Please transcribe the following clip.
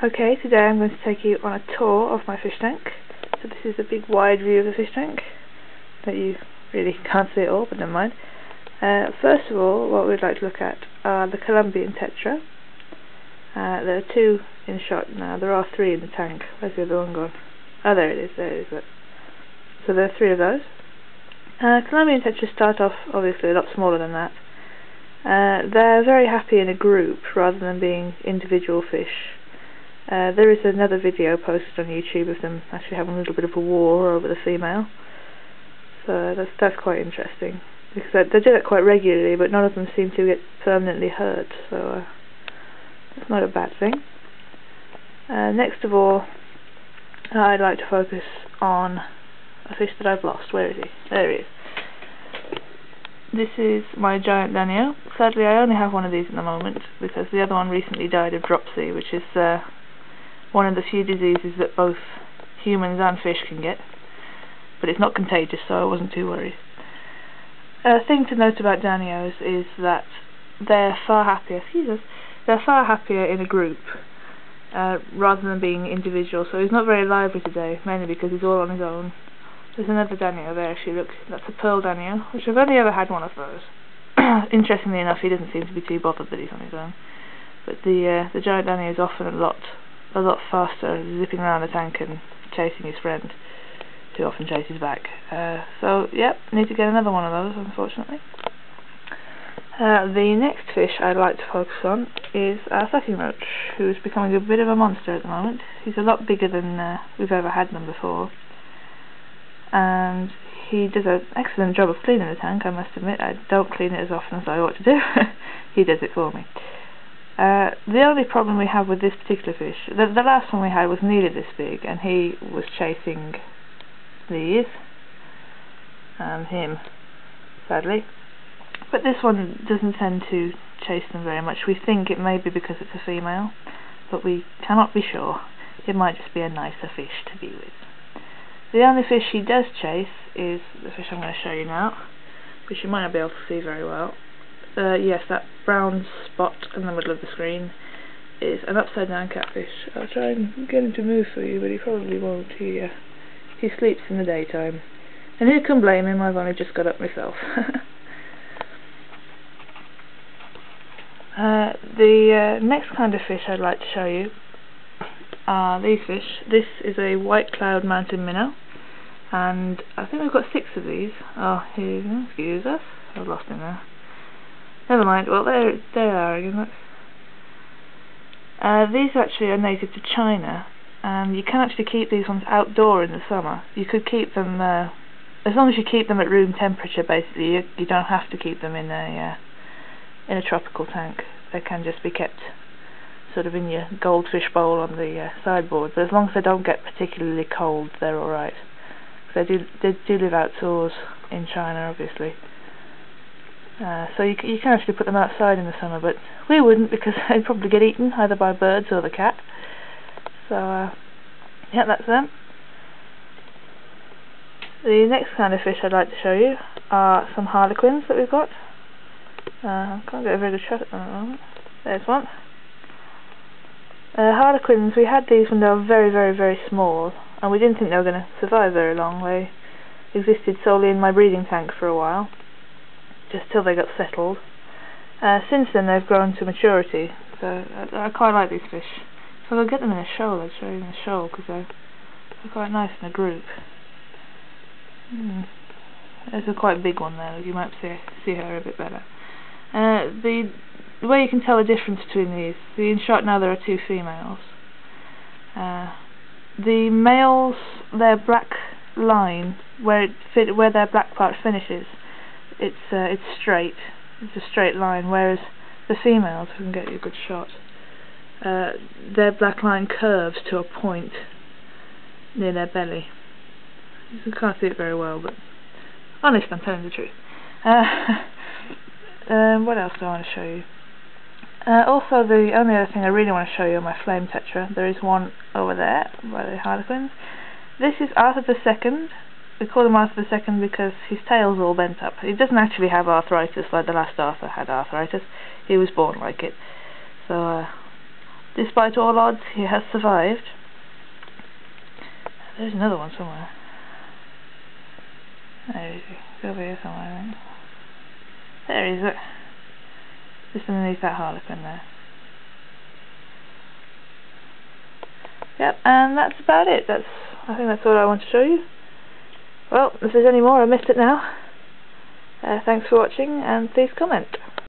Okay, today I'm going to take you on a tour of my fish tank. So this is a big wide view of the fish tank that you really can't see at all, but never mind. First of all, what we'd like to look at are the Columbian tetra. There are two in shot now. There are three in the tank. Where's the other one gone? Oh, there it is, there it is. So there are three of those. Columbian tetra start off obviously a lot smaller than that. They're very happy in a group rather than being individual fish. There is another video posted on YouTube of them actually having a little bit of a war over the female. So that's quite interesting, because they do that quite regularly, but none of them seem to get permanently hurt, so that's not a bad thing. Next of all, I'd like to focus on a fish that I've lost. Where is he? There he is. This is my giant danio. Sadly, I only have one of these at the moment, because the other one recently died of dropsy, which is one of the few diseases that both humans and fish can get. But it's not contagious, so I wasn't too worried. A thing to note about danios is that they're far happier. They're far happier in a group rather than being individual. So he's not very lively today, mainly because he's all on his own. There's another danio there. Actually, look, that's a pearl danio, which I've only ever had one of those. Interestingly enough, he doesn't seem to be too bothered that he's on his own. But the giant danio is often a lot faster, zipping around the tank and chasing his friend, who often chases back. So, yep, need to get another one of those, unfortunately. The next fish I'd like to focus on is our sucking roach, who is becoming a bit of a monster at the moment. He's a lot bigger than we've ever had them before. And he does an excellent job of cleaning the tank, I must admit. I don't clean it as often as I ought to do. He does it for me. The only problem we have with this particular fish, the last one we had was nearly this big, and he was chasing these and him, sadly. But this one doesn't tend to chase them very much. We think it may be because it's a female, but we cannot be sure. It might just be a nicer fish to be with. The only fish he does chase is the fish I'm going to show you now, which you might not be able to see very well. Yes, that brown spot in the middle of the screen is an upside down catfish. I'll try and get him to move for you, but he probably won't. He sleeps in the daytime. And who can blame him? I've only just got up myself. The next kind of fish I'd like to show you are these fish. This is a white cloud mountain minnow, and I think we've got 6 of these. Oh, excuse us, I've lost him there. Never mind, well there they are again, look. These actually are native to China, and you can actually keep these ones outdoor in the summer. You could keep them, as long as you keep them at room temperature basically, you don't have to keep them in a tropical tank. They can just be kept sort of in your goldfish bowl on the sideboard, but as long as they don't get particularly cold, they're alright. They do live outdoors in China, obviously. So you can actually put them outside in the summer, but we wouldn't, because they'd probably get eaten either by birds or the cat. So yeah, that's them. The next kind of fish I'd like to show you are some harlequins that we've got. I can't get a very good shot at them at the moment. There's one. Harlequins, we had these when they were very, very, very small, and we didn't think they were going to survive very long. They existed solely in my breeding tank for a while, just till they got settled. Since then they've grown to maturity, so I quite like these fish. So I'll get them in a shoal. I'll show you in a shoal, because they're quite nice in a group. There's a quite big one there, you might see her a bit better. The way you can tell the difference between these, in shot now there are 2 females. The males, their black line, where their black part finishes, it's straight. It's a straight line, whereas the females, if we can get you a good shot, their black line curves to a point near their belly. You can't see it very well, but honest, I'm telling the truth. What else do I want to show you? Also, the only other thing I really want to show you are my flame tetra. There is one over there by the harlequins. This is Arthur II. We call him Arthur II because his tail's all bent up. He doesn't actually have arthritis like the last Arthur had arthritis. He was born like it. So despite all odds, he has survived. There's another one somewhere. There he is. He's over here somewhere, I think. There he is, look. Just underneath that harlequin there. Yep, and that's about it. I think that's all I want to show you. Well, if there's any more, I missed it now. Thanks for watching, and please comment.